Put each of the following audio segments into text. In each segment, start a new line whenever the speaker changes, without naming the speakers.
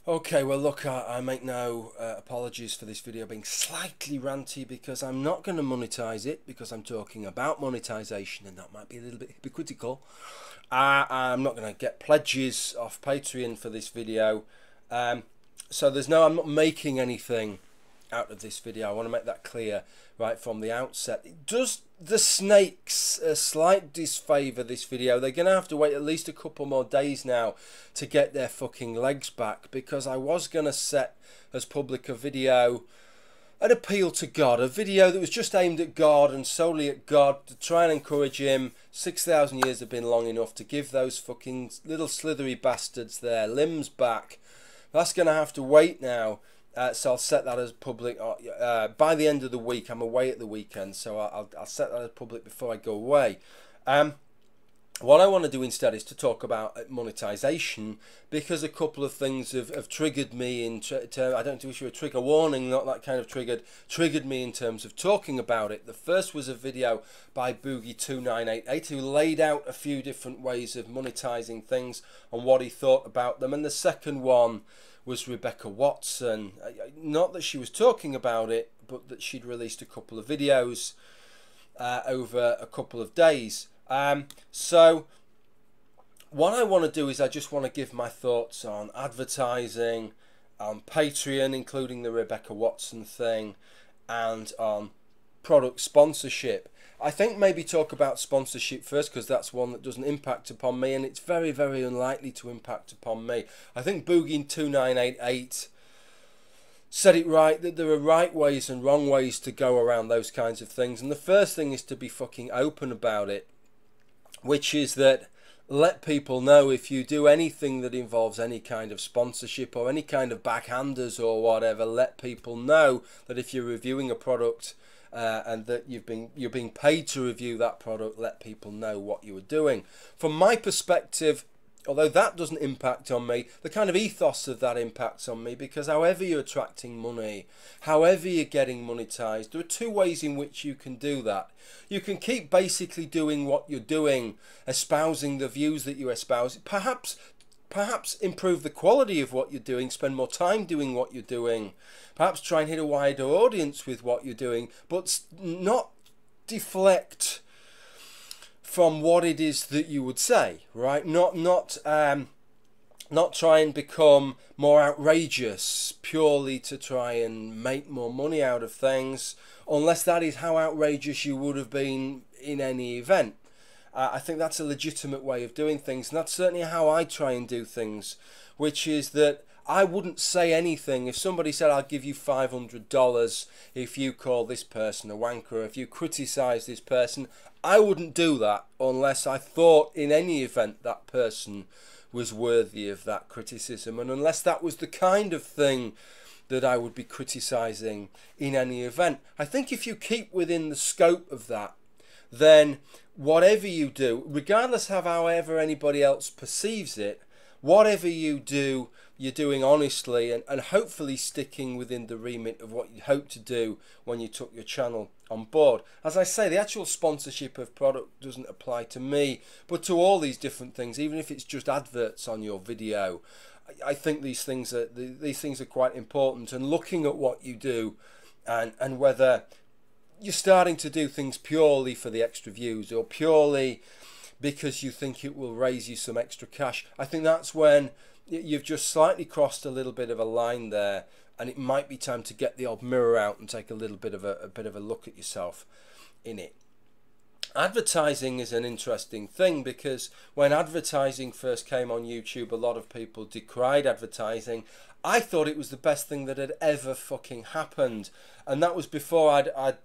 Okay, well look, I make no apologies for this video being slightly ranty because I'm not going to monetize it because I'm talking about monetization and that might be a little bit hypocritical. I'm not going to get pledges off Patreon for this video. So I'm not making anything out of this video. I want to make that clear right from the outset. It does the snakes a slight disfavour this video. They're going to have to wait at least a couple more days now to get their fucking legs back, because I was going to set as public a video, an appeal to God, a video that was just aimed at God and solely at God, to try and encourage him. 6,000 years have been long enough to give those fucking little slithery bastards their limbs back. That's going to have to wait now. So I'll set that as public by the end of the week. I'm away at the weekend, so I'll set that as public before I go away. What I want to do instead is to talk about monetization, because a couple of things have triggered me in I don't issue a trigger warning, not that kind of triggered me in terms of talking about it. The first was a video by Boogie2988 who laid out a few different ways of monetizing things and what he thought about them, and the second one was Rebecca Watson. Not that she was talking about it, but that she'd released a couple of videos over a couple of days. So what I want to do is I just want to give my thoughts on advertising, on Patreon, including the Rebecca Watson thing, and on product sponsorship. I think maybe talk about sponsorship first, because that's one that doesn't impact upon me, and it's very, very unlikely to impact upon me. I think Boogie2988 said it right, that there are right ways and wrong ways to go around those kinds of things, and the first thing is to be fucking open about it, which is that let people know if you do anything that involves any kind of sponsorship or any kind of backhanders or whatever. Let people know that if you're reviewing a product and that you're being paid to review that product, let people know what you are doing. From my perspective, although that doesn't impact on me, the kind of ethos of that impacts on me, because however you're attracting money, however you're getting monetized, there are two ways in which you can do that. You can keep basically doing what you're doing, espousing the views that you espouse, perhaps improve the quality of what you're doing, spend more time doing what you're doing, perhaps try and hit a wider audience with what you're doing, but not deflect from what it is that you would say, right? Not try and become more outrageous purely to try and make more money out of things, unless that is how outrageous you would have been in any event. I think that's a legitimate way of doing things, and that's certainly how I try and do things, which is that I wouldn't say anything. If somebody said, I'll give you $500 if you call this person a wanker, or if you criticise this person, I wouldn't do that unless I thought in any event that person was worthy of that criticism, and unless that was the kind of thing that I would be criticising in any event. I think if you keep within the scope of that, then whatever you do, regardless of however anybody else perceives it, whatever you do, you're doing honestly and hopefully sticking within the remit of what you hope to do when you took your channel on board. As I say, the actual sponsorship of product doesn't apply to me, but to all these different things, even if it's just adverts on your video. I think these things are quite important, and looking at what you do and whether you're starting to do things purely for the extra views or purely because you think it will raise you some extra cash. I think that's when you've just slightly crossed a little bit of a line there, and it might be time to get the old mirror out and take a little bit of a look at yourself in it. Advertising is an interesting thing, because when advertising first came on YouTube, a lot of people decried advertising. I thought it was the best thing that had ever fucking happened, and that was before I'd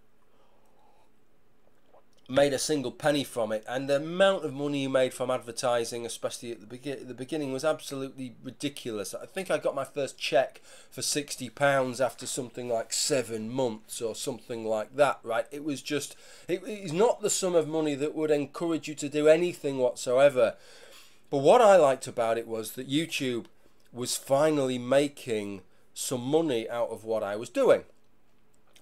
made a single penny from it, and the amount of money you made from advertising, especially at the beginning, was absolutely ridiculous. I think I got my first check for £60 after something like 7 months or something like that, right? It was just, it's not the sum of money that would encourage you to do anything whatsoever. But what I liked about it was that YouTube was finally making some money out of what I was doing.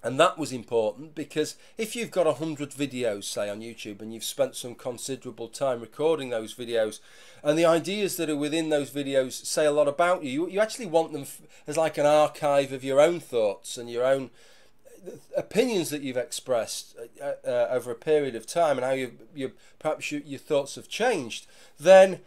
And that was important because if you've got 100 videos, say, on YouTube, and you've spent some considerable time recording those videos, and the ideas that are within those videos say a lot about you, you actually want them as like an archive of your own thoughts and your own opinions that you've expressed over a period of time, and how perhaps your thoughts have changed, then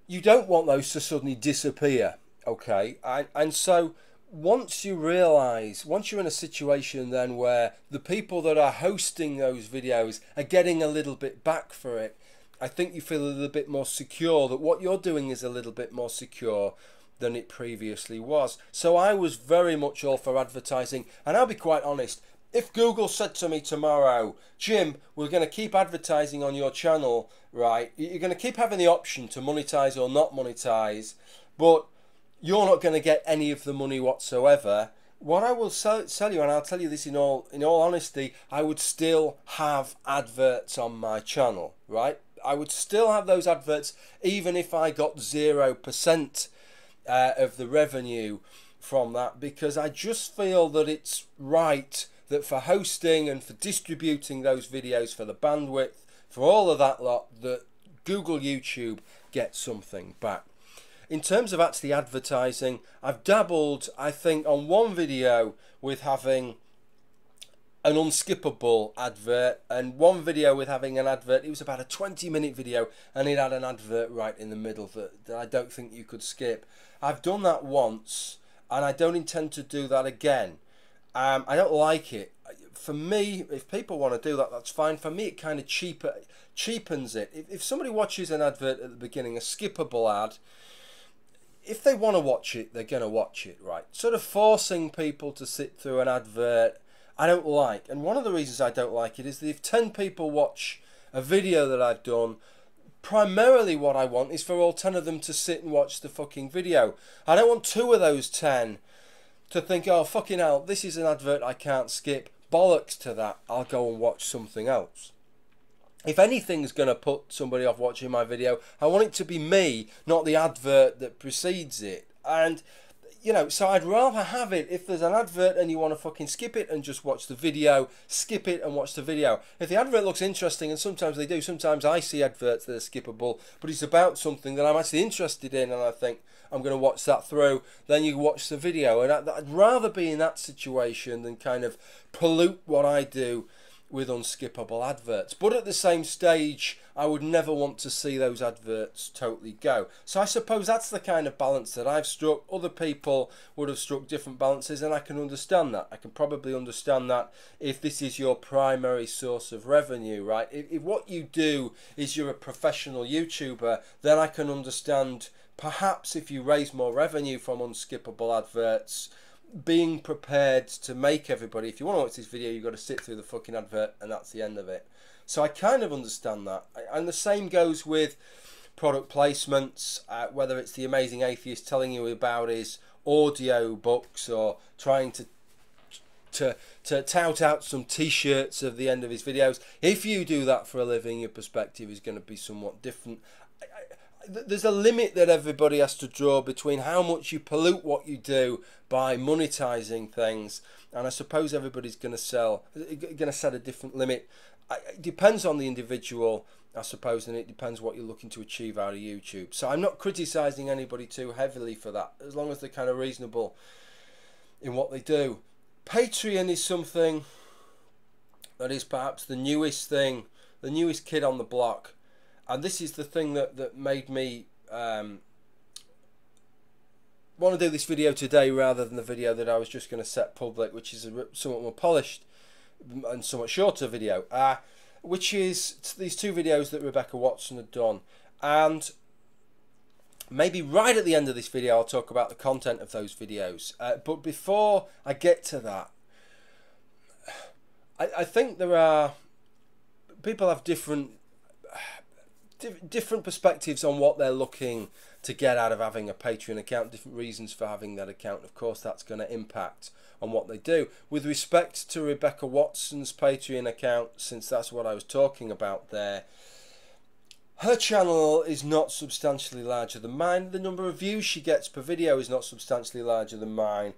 you don't want those to suddenly disappear, okay? And so once you're in a situation then where the people that are hosting those videos are getting a little bit back for it, I think you feel a little bit more secure that what you're doing is a little bit more secure than it previously was. So I was very much all for advertising, and I'll be quite honest, if Google said to me tomorrow, Jim, we're going to keep advertising on your channel, right, you're going to keep having the option to monetize or not monetize, but you're not going to get any of the money whatsoever, what I will tell you, and I'll tell you this in all honesty, I would still have adverts on my channel, right? I would still have those adverts even if I got 0% of the revenue from that, because I just feel that it's right that for hosting and for distributing those videos, for the bandwidth, for all of that lot, that Google YouTube gets something back. In terms of actually advertising, I've dabbled, I think, on one video with having an unskippable advert, and one video with having an advert. It was about a 20-minute video, and it had an advert right in the middle that I don't think you could skip. I've done that once, and I don't intend to do that again. I don't like it. For me, if people want to do that, that's fine. For me, it kind of cheapens it. If somebody watches an advert at the beginning, a skippable ad, if they want to watch it, they're going to watch it, right? Sort of forcing people to sit through an advert, I don't like. And one of the reasons I don't like it is that if 10 people watch a video that I've done, primarily what I want is for all 10 of them to sit and watch the fucking video. I don't want 2 of those 10 to think, oh, fucking hell, this is an advert I can't skip. Bollocks to that, I'll go and watch something else. If anything's going to put somebody off watching my video, I want it to be me, not the advert that precedes it. And, you know, so I'd rather have it, if there's an advert and you want to fucking skip it and just watch the video, skip it and watch the video. If the advert looks interesting, and sometimes they do, sometimes I see adverts that are skippable, but it's about something that I'm actually interested in and I think I'm going to watch that through, then you watch the video. And I'd rather be in that situation than kind of pollute what I do with unskippable adverts. But at the same stage, I would never want to see those adverts totally go. So I suppose that's the kind of balance that I've struck. Other people would have struck different balances, and I can understand that. I can probably understand that if this is your primary source of revenue, right? If what you do is you're a professional YouTuber, then I can understand perhaps if you raise more revenue from unskippable adverts, being prepared to make everybody, if you want to watch this video, you've got to sit through the fucking advert, and that's the end of it. So I kind of understand that. And the same goes with product placements, whether it's the amazing atheist telling you about his audio books, or trying to tout out some t-shirts at the end of his videos. If you do that for a living, your perspective is going to be somewhat different. There's a limit that everybody has to draw between how much you pollute what you do by monetizing things, and I suppose everybody's going to set a different limit. It depends on the individual, I suppose, and it depends what you're looking to achieve out of YouTube. So I'm not criticizing anybody too heavily for that, as long as they're kind of reasonable in what they do. Patreon is something that is perhaps the newest thing, the newest kid on the block. And this is the thing that made me want to do this video today rather than the video that I was just going to set public, which is a somewhat more polished and somewhat shorter video, which is these 2 videos that Rebecca Watson had done. And maybe right at the end of this video I'll talk about the content of those videos. But before I get to that, I think there are... people have different perspectives on what they're looking to get out of having a Patreon account, different reasons for having that account. Of course, that's going to impact on what they do. With respect to Rebecca Watson's Patreon account, since that's what I was talking about there, her channel is not substantially larger than mine. The number of views she gets per video is not substantially larger than mine.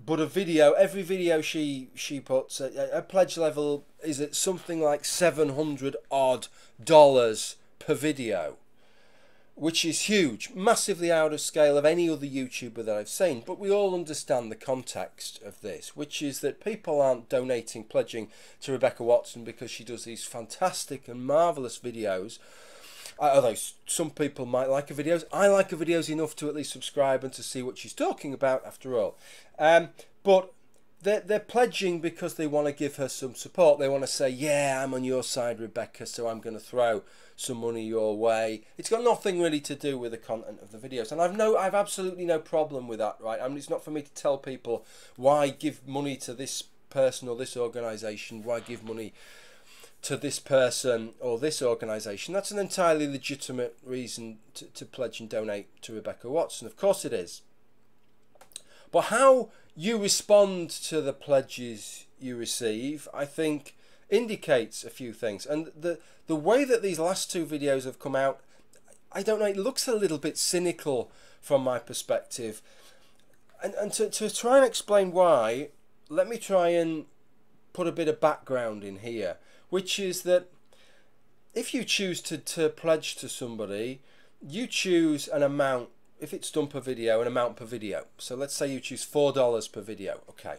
but a video, every video she puts, a pledge level is at something like $700 odd per video, which is huge, massively out of scale of any other YouTuber that I've seen. But we all understand the context of this, which is that people aren't donating, pledging to Rebecca Watson because she does these fantastic and marvellous videos. Although some people might like her videos, I like her videos enough to at least subscribe and to see what she's talking about after all. But they're pledging because they want to give her some support. They want to say, yeah, I'm on your side, Rebecca, so I'm going to throw some money your way. It's got nothing really to do with the content of the videos, and I've absolutely no problem with that, right? I mean, it's not for me to tell people why give money to this person or this organisation, why give money to this person or this organisation. That's an entirely legitimate reason to pledge and donate to Rebecca Watson. Of course it is. But how you respond to the pledges you receive, I think, indicates a few things. And the way that these last two videos have come out, I don't know, it looks a little bit cynical from my perspective. And to try and explain why, let me try and put a bit of background in here, which is that if you choose to pledge to somebody, you choose an amount. If it's done per video, an amount per video. So let's say you choose $4 per video, okay.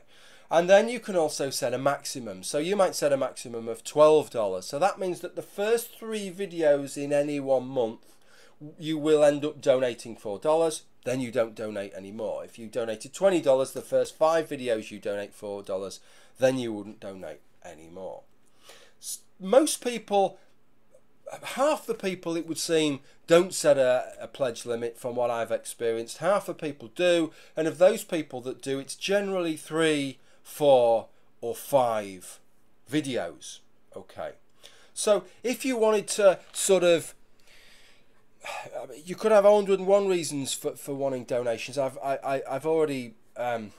And then you can also set a maximum. So you might set a maximum of $12. So that means that the first 3 videos in any 1 month, you will end up donating $4. Then you don't donate anymore. If you donated $20, the first 5 videos you donate $4, then you wouldn't donate anymore. Most people, half the people it would seem, don't set a pledge limit from what I've experienced. Half the people do, and of those people that do, it's generally 3, 4 or 5 videos. Okay, so if you wanted to sort of, you could have 101 reasons for wanting donations. I've already done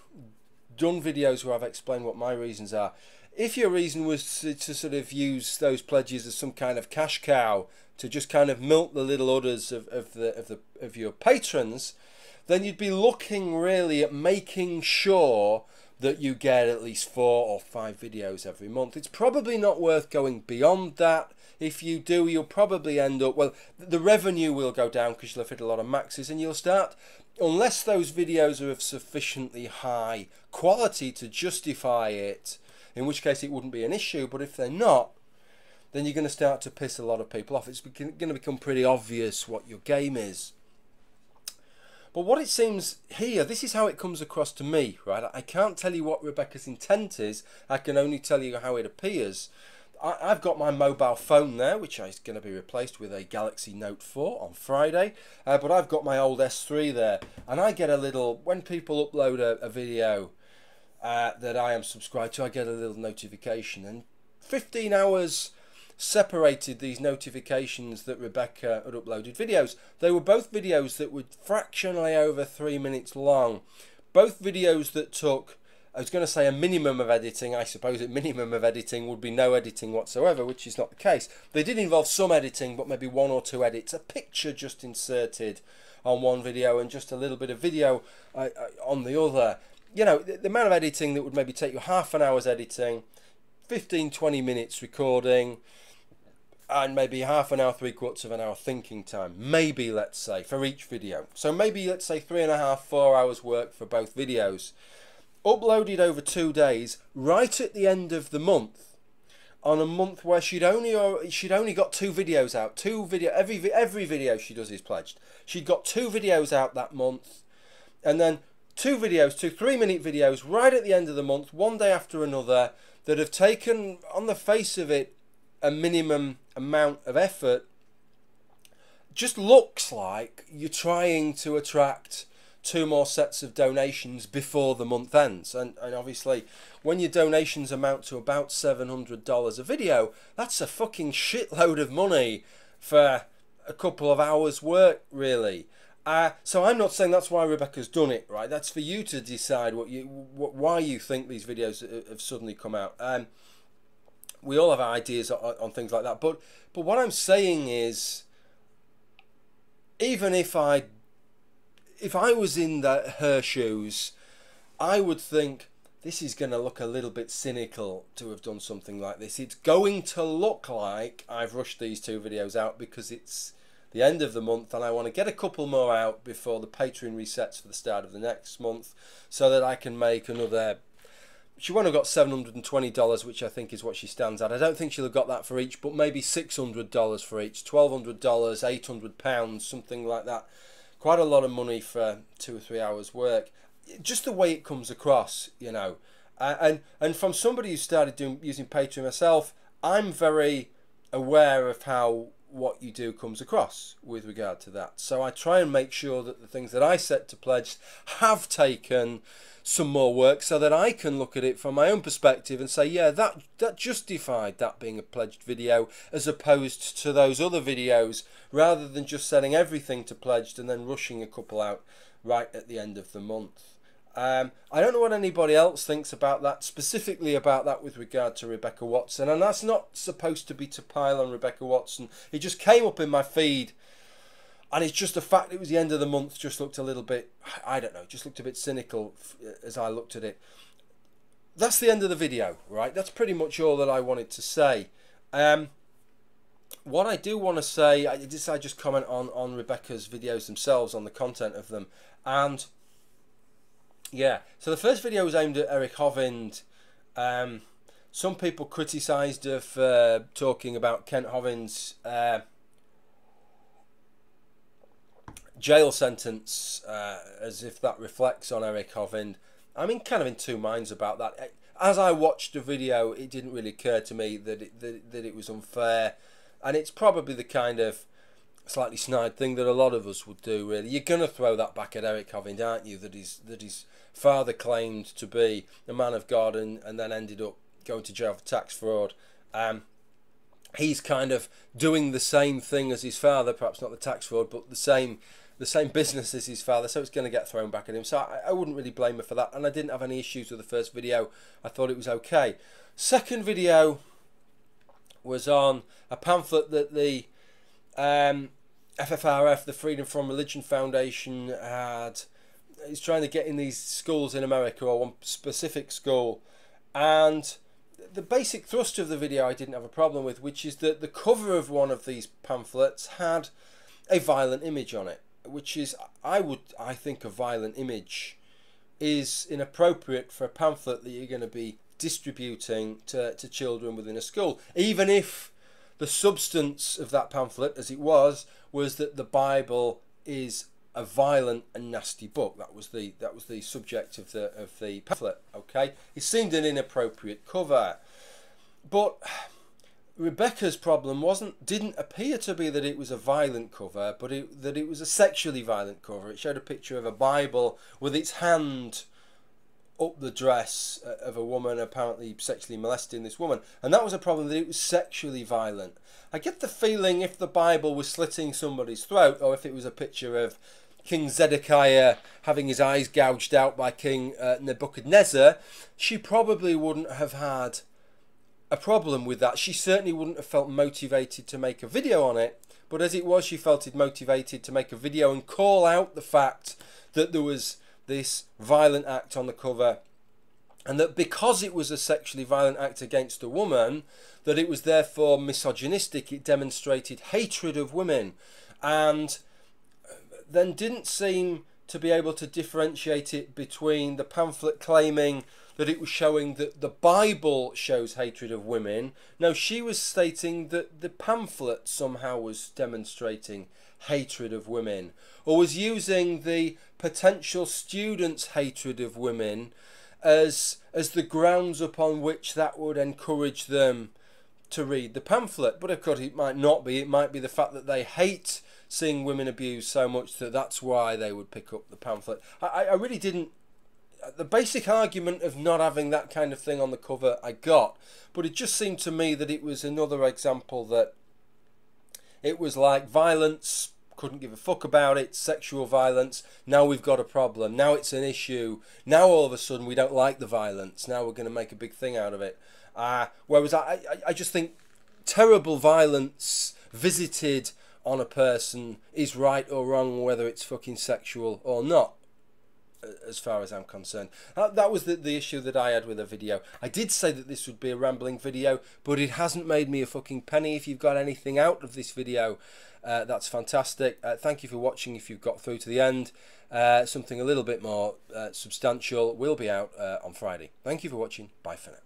videos where I've explained what my reasons are. If your reason was to sort of use those pledges as some kind of cash cow to just kind of milk the little udders of your patrons, then you'd be looking really at making sure that you get at least 4 or 5 videos every month. It's probably not worth going beyond that. If you do, you'll probably end up, well, the revenue will go down because you'll have hit a lot of maxes, and you'll start, unless those videos are of sufficiently high quality to justify it, in which case it wouldn't be an issue. But if they're not, then you're going to start to piss a lot of people off. It's going to become pretty obvious what your game is. But what it seems here, this is how it comes across to me, right? I can't tell you what Rebecca's intent is. I can only tell you how it appears. I've got my mobile phone there, which is going to be replaced with a Galaxy Note 4 on Friday. But I've got my old S3 there. And I get a little, when people upload a video that I am subscribed to, I get a little notification. And 15 hours separated these notifications that Rebecca had uploaded videos. They were both videos that were fractionally over 3 minutes long. Both videos that took, I was going to say a minimum of editing. I suppose a minimum of editing would be no editing whatsoever, which is not the case. They did involve some editing, but maybe 1 or 2 edits. A picture just inserted on one video and just a little bit of video on the other. You know, the amount of editing that would maybe take you half an hour's editing, 15-20 minutes recording, and maybe half an hour, 3/4 of an hour thinking time, maybe, let's say, for each video. So maybe, let's say, 3.5, 4 hours work for both videos. Uploaded over 2 days, right at the end of the month, on a month where she'd only got 2 videos out. Every video she does is pledged. She'd got 2 videos out that month, and then 2 videos, 2 3-minute videos, right at the end of the month, one day after another, that have taken, on the face of it, a minimum amount of effort. Just looks like you're trying to attract 2 more sets of donations before the month ends. And obviously, when your donations amount to about $700 a video, that's a fucking shitload of money for a couple of hours work, really. So I'm not saying that's why Rebecca's done it, right? That's for you to decide why you think these videos have suddenly come out. We all have ideas on things like that, but what I'm saying is, even if I was in her shoes, I would think this is going to look a little bit cynical to have done something like this. It's going to look like I've rushed these 2 videos out because it's the end of the month and I want to get a couple more out before the Patreon resets for the start of the next month, so that I can make another. She won't have got $720, which I think is what she stands at. I don't think she'll have got that for each, but maybe $600 for each, $1,200, £800, something like that. Quite a lot of money for 2 or 3 hours work. Just the way it comes across, you know. And from somebody who started using Patreon myself, I'm very aware of how what you do comes across with regard to that. So I try and make sure that the things that I set to pledge have taken some more work, so that I can look at it from my own perspective and say, yeah, that justified that being a pledged video, as opposed to those other videos, rather than just setting everything to pledged and then rushing a couple out right at the end of the month. I don't know what anybody else thinks about that, specifically about that with regard to Rebecca Watson, and that's not supposed to be to pile on Rebecca Watson. It just came up in my feed, and it's just the fact it was the end of the month just looked a little bit, I don't know, just looked a bit cynical as I looked at it. That's the end of the video, right? That's pretty much all that I wanted to say. What I do want to say, I just comment on Rebecca's videos themselves, on the content of them. And yeah, so the first video was aimed at Eric Hovind. Some people criticised her for talking about Kent Hovind's jail sentence, as if that reflects on Eric Hovind. I'm kind of in 2 minds about that. As I watched the video, it didn't really occur to me that it was unfair, and it's probably the kind of slightly snide thing that a lot of us would do. Really, you're gonna throw that back at Eric Hovind, aren't you? That his father claimed to be a man of God and then ended up going to jail for tax fraud. He's kind of doing the same thing as his father, perhaps not the tax fraud, but the same business as his father, so it's going to get thrown back at him. So I wouldn't really blame her for that, and I didn't have any issues with the first video. I thought it was okay. Second video was on a pamphlet that the FFRF, the Freedom from Religion Foundation, is trying to get in these schools in America, or one specific school. And the basic thrust of the video I didn't have a problem with, which is that the cover of one of these pamphlets had a violent image on it, which is, I think a violent image is inappropriate for a pamphlet that you're going to be distributing to children within a school, even if the substance of that pamphlet, as it was that the Bible is a violent and nasty book. That was the subject of the pamphlet. Okay, it seemed an inappropriate cover, but Rebecca's problem didn't appear to be that it was a violent cover, but that it was a sexually violent cover. It showed a picture of a Bible with its hand up the dress of a woman apparently sexually molesting this woman, and that was a problem, that it was sexually violent. I get the feeling if the Bible was slitting somebody's throat, or if it was a picture of King Zedekiah having his eyes gouged out by King Nebuchadnezzar, she probably wouldn't have had a problem with that. She certainly wouldn't have felt motivated to make a video on it, but as it was, she felt it motivated to make a video and call out the fact that there was this violent act on the cover, and that because it was a sexually violent act against a woman, that it was therefore misogynistic. It demonstrated hatred of women, and then didn't seem to be able to differentiate it between the pamphlet claiming that it was showing that the Bible shows hatred of women. No, she was stating that the pamphlet somehow was demonstrating hatred of women, or was using the potential students' hatred of women as the grounds upon which that would encourage them to read the pamphlet. But of course it might not be. It might be the fact that they hate seeing women abused so much that that's why they would pick up the pamphlet. I really didn't. The basic argument of not having that kind of thing on the cover I got, but it just seemed to me that it was another example that it was like violence, couldn't give a fuck about it, sexual violence, now we've got a problem, now it's an issue, now all of a sudden we don't like the violence, now we're going to make a big thing out of it. Whereas I just think terrible violence visited on a person is right or wrong, whether it's fucking sexual or not, as far as I'm concerned. That was the issue that I had with the video. I did say that this would be a rambling video, but it hasn't made me a fucking penny. If you've got anything out of this video, that's fantastic. Thank you for watching if you've got through to the end. Something a little bit more substantial will be out on Friday. Thank you for watching. Bye for now.